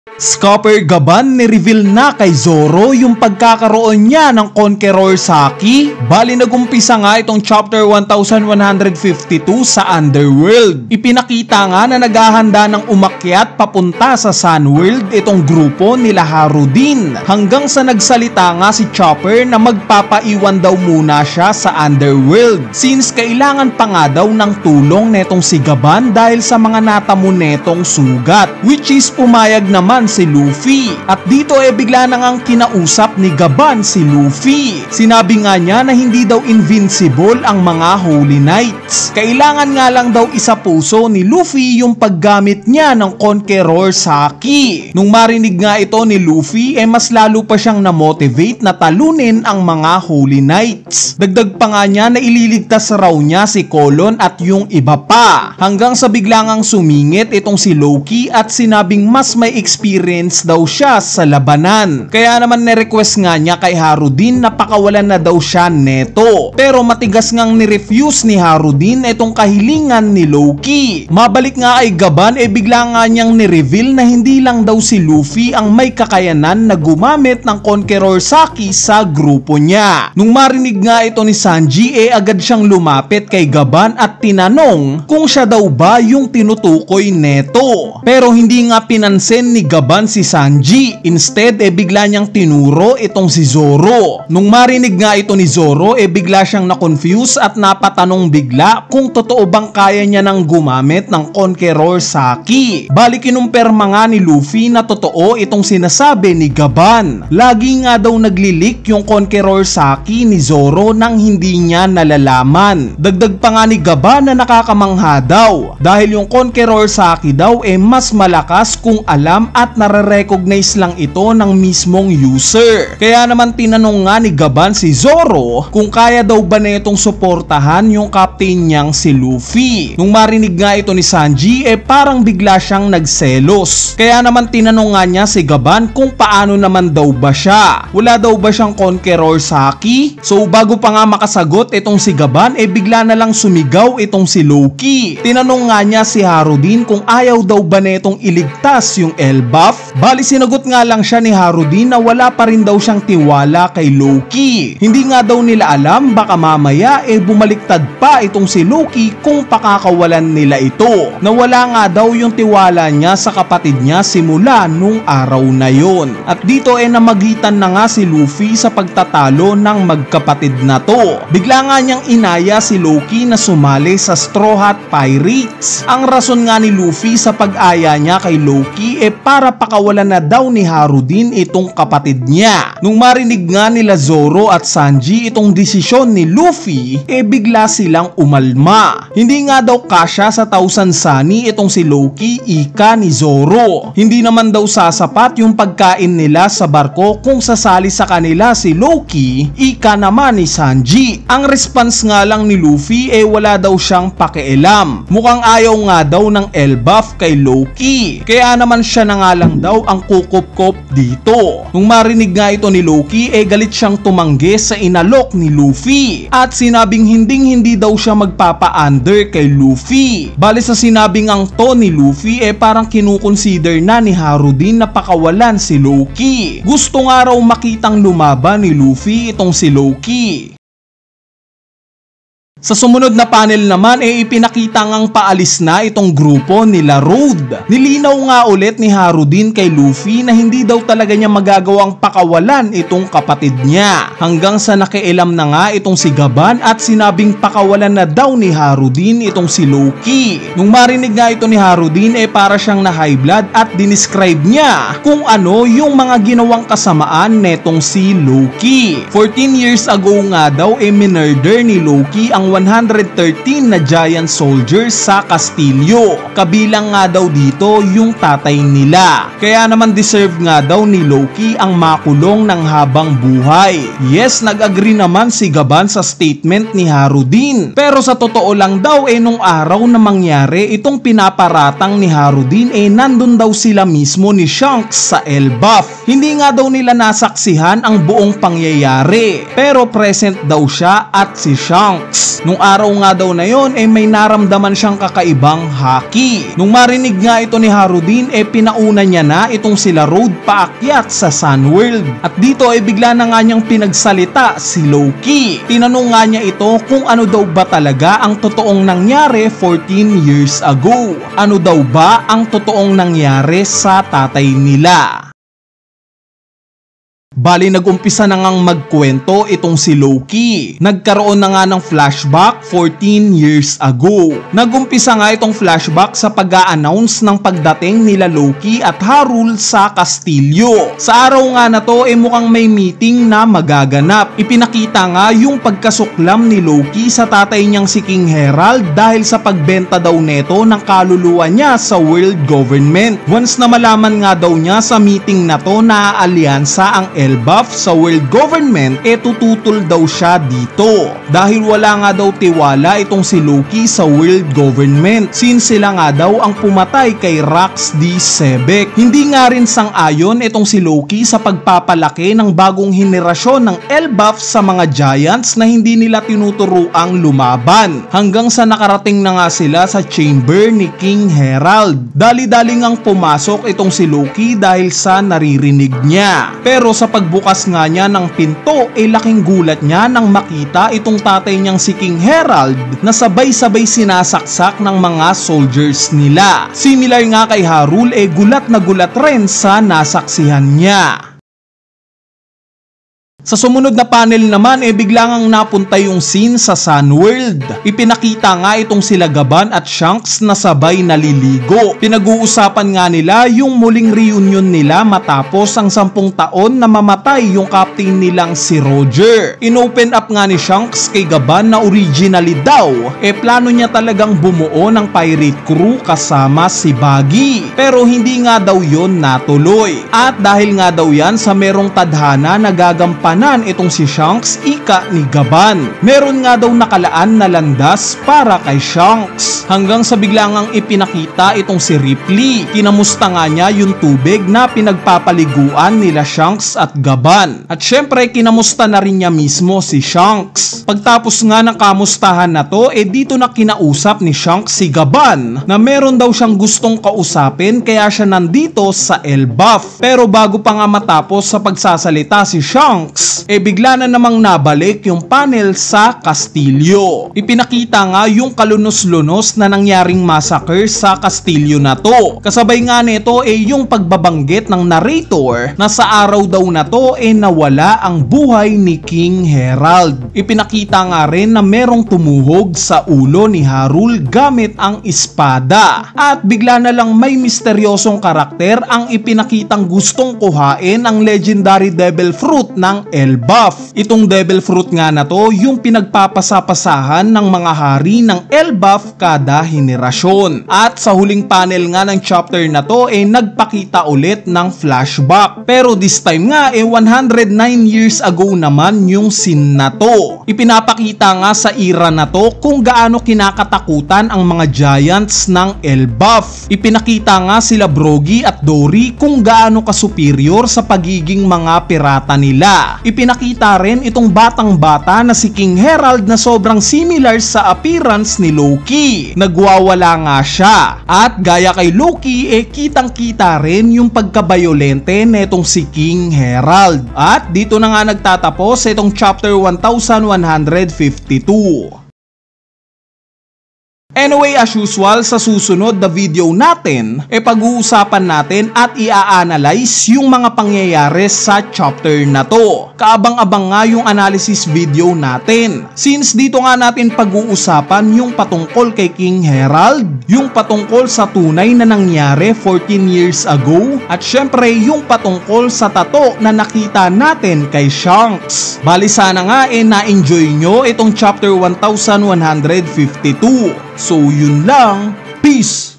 Scopper Gaban ni-reveal na kay Zoro yung pagkakaroon niya ng Conqueror Saki. Bali nagumpisa nga itong chapter 1152 sa Underworld. Ipinakita nga na naghahanda ng umakyat papunta sa Sunworld itong grupo nila Harudin. Hanggang sa nagsalita nga si Chopper na magpapaiwan daw muna siya sa Underworld. Since kailangan pa nga daw ng tulong netong si Gaban dahil sa mga natamo netong sugat. Which is pumayag naman si Luffy. At dito bigla na ngang kinausap ni Gaban si Luffy. Sinabi nga niya na hindi daw invincible ang mga Holy Knights. Kailangan nga lang daw isa puso ni Luffy yung paggamit niya ng Conqueror Saki. Nung marinig nga ito ni Luffy mas lalo pa siyang na-motivate na talunin ang mga Holy Knights. Dagdag pa nga niya na ililigtas raw niya si Colon at yung iba pa. Hanggang sa bigla ngang sumingit itong si Loki at sinabing mas may experience daw siya sa labanan. Kaya naman ni-request nga niya kay Harudin na pakawalan na daw siya neto. Pero matigas ngang ni-refuse ni Harudin itong kahilingan ni Loki. Mabalik nga ay Gaban bigla nga niyang ni-reveal na hindi lang daw si Luffy ang may kakayanan na gumamit ng Conqueror Saki sa grupo niya. Nung marinig nga ito ni Sanji agad siyang lumapit kay Gaban at tinanong kung siya daw ba yung tinutukoy neto. Pero hindi nga pinansin ni Gaban si Sanji. Instead bigla niyang tinuro itong si Zoro. Nung marinig nga ito ni Zoro bigla siyang na-confuse at napatanong bigla kung totoo bang kaya niya nang gumamit ng Conqueror Saki. Bali kinumpirma nga ni Luffy na totoo itong sinasabi ni Gaban. Lagi nga daw naglilik yung Conqueror Saki ni Zoro nang hindi niya nalalaman. Dagdag pa nga ni Gaban na nakakamangha daw dahil yung Conqueror Saki daw mas malakas kung alam at nare-recognize lang ito ng mismong user. Kaya naman tinanong nga ni Gaban si Zoro kung kaya daw ba netong suportahan yung captain niyang si Luffy. Nung marinig nga ito ni Sanji parang bigla siyang nagselos. Kaya naman tinanong nga niya si Gaban kung paano naman daw ba siya. Wala daw ba siyang Conqueror Saki? So bago pa nga makasagot itong si Gaban bigla na lang sumigaw itong si Loki. Tinanong nga niya si Harudin kung ayaw daw ba netong iligtas yung Elbaf. Bali sinagot nga lang siya ni Harudin na wala pa rin daw siyang tiwala kay Loki. Hindi nga daw nila alam baka mamaya bumaliktad pa itong si Loki kung pakakawalan nila ito. Nawala nga daw yung tiwala niya sa kapatid niya simula nung araw na yon. At dito namagitan na nga si Luffy sa pagtatalo ng magkapatid na to. Bigla nga niyang inaya si Loki na sumali sa Straw Hat Pirates. Ang rason nga ni Luffy sa pag-aya niya kay Loki para pakawalan na daw ni Harudin itong kapatid niya. Nung marinig nga nila Zoro at Sanji itong desisyon ni Luffy bigla silang umalma. Hindi nga daw kasya sa 1,000 Sunny itong si Loki ika ni Zoro. Hindi naman daw sasapat yung pagkain nila sa barko kung sasali sa kanila si Loki ika naman ni Sanji. Ang response nga lang ni Luffy wala daw siyang pakialam. Mukhang ayaw nga daw ng Elbaf kay Loki. Kaya naman siya na nga lang daw ang kukup-kup dito. Nung marinig nga ito ni Loki galit siyang tumanggi sa inalok ni Luffy at sinabing hindi daw siya magpapa-under kay Luffy. Bali sa sinabing ang to ni Luffy parang kinukonsider na ni Harudin na pakawalan si Loki. Gusto nga raw makitang lumaban ni Luffy itong si Loki. Sa sumunod na panel naman ipinakita ngang paalis na itong grupo nila Road. Nilinaw nga ulit ni Harudin kay Luffy na hindi daw talaga niya magagawang pakawalan itong kapatid niya. Hanggang sa nakialam na nga itong si Gaban at sinabing pakawalan na daw ni Harudin itong si Loki. Nung marinig nga ito ni Harudin para siyang na high blood at dinescribe niya kung ano yung mga ginawang kasamaan netong si Loki. 14 years ago nga daw minurder ni Loki ang 113 na giant soldiers sa Castillo. Kabilang nga daw dito yung tatay nila. Kaya naman deserve nga daw ni Loki ang makulong ng habang buhay. Yes, nag-agree naman si Gaban sa statement ni Harudin. Pero sa totoo lang daw nung araw na mangyari itong pinaparatang ni Harudin nandun daw sila mismo ni Shanks sa Elbaf. Hindi nga daw nila nasaksihan ang buong pangyayari. Pero present daw siya at si Shanks. Nung araw nga daw na yon may naramdaman siyang kakaibang haki. Nung marinig nga ito ni Harudin pinauna niya na itong sila Road paakyat sa Sunworld. At dito bigla na nga niyang pinagsalita si Loki. Tinanong nga niya ito kung ano daw ba talaga ang totoong nangyari 14 years ago. Ano daw ba ang totoong nangyari sa tatay nila? Bali nag-umpisa na ngang magkwento itong si Loki. Nagkaroon na nga ng flashback 14 years ago. Nag-umpisa nga itong flashback sa pag-a-announce ng pagdating nila Loki at Harul sa kastilyo. Sa araw nga na to mukhang may meeting na magaganap. Ipinakita nga yung pagkasuklam ni Loki sa tatay niyang si King Herald dahil sa pagbenta daw neto ng kaluluwa niya sa world government. Once na malaman nga daw niya sa meeting na to na aalyansa ang Elbaf sa world government tututol daw siya dito dahil wala nga daw tiwala itong si Loki sa world government since sila nga daw ang pumatay kay Rax D. Sebek. Hindi nga rin sang-ayon itong si Loki sa pagpapalaki ng bagong henerasyon ng Elbaf sa mga giants na hindi nila tinuturuang lumaban hanggang sa nakarating na nga sila sa chamber ni King Herald. Dali-dali ngang pumasok itong si Loki dahil sa naririnig niya. Pero sa pagbukas nga niya ng pinto laking gulat niya nang makita itong tatay niyang si King Herald na sabay-sabay sinasaksak ng mga soldiers nila. Similar nga kay Harul gulat na gulat rin sa nasaksihan niya. Sa sumunod na panel naman bigla ngang napunta yung scene sa Sunworld. Ipinakita nga itong sila Gaban at Shanks na sabay naliligo. Pinag-uusapan nga nila yung muling reunion nila matapos ang 10 taon na mamatay yung captain nilang si Roger. Inopen up nga ni Shanks kay Gaban na originally daw plano niya talagang bumuo ng pirate crew kasama si Buggy. Pero hindi nga daw yon natuloy. At dahil nga daw yan sa merong tadhana na gagampanan itong si Shanks ika ni Gaban. Meron nga daw nakalaan na landas para kay Shanks. Hanggang sa biglangang ipinakita itong si Ripley. Kinamusta nga niya yung tubig na pinagpapaliguan nila Shanks at Gaban. At syempre kinamusta na rin niya mismo si Shanks. Pagtapos nga ng kamustahan na to dito na kinausap ni Shanks si Gaban na meron daw siyang gustong kausapin kaya siya nandito sa Elbaf. Pero bago pa nga matapos sa pagsasalita si Shanks bigla na namang nabalik yung panel sa kastilyo. Ipinakita nga yung kalunos-lunos na nangyaring massacre sa kastilyo na to. Kasabay nga nito yung pagbabanggit ng narrator na sa araw daw na to nawala ang buhay ni King Herald. Ipinakita nga rin na merong tumuhog sa ulo ni Harul gamit ang espada. At bigla na lang may misteryosong karakter ang ipinakitang gustong kuhain ang legendary devil fruit ng Elbaf. Itong devil fruit nga na to yung pinagpapasapasahan ng mga hari ng Elbaf kada henerasyon. At sa huling panel nga ng chapter na to nagpakita ulit ng flashback. Pero this time nga 109 years ago naman yung scene na to. Ipinapakita nga sa era na to kung gaano kinakatakutan ang mga giants ng Elbaf. Ipinakita nga sila Brogy at Dory kung gaano kasuperior sa pagiging mga pirata nila. Ipinakita rin itong batang-bata na si King Herald na sobrang similar sa appearance ni Loki. Nagwawala nga siya. At gaya kay Loki kitang-kita rin yung pagkabayolente netong si King Herald. At dito na nga nagtatapos itong chapter 1152. Anyway, as usual, sa susunod na video natin, pag-uusapan natin at i-analyze yung mga pangyayari sa chapter na to. Kaabang-abang nga yung analysis video natin. Since dito nga natin pag-uusapan yung patungkol kay King Herald, yung patungkol sa tunay na nangyari 14 years ago, at syempre yung patungkol sa tato na nakita natin kay Shanks. Bali sana nga na-enjoy nyo itong chapter 1152. So yun lang, peace!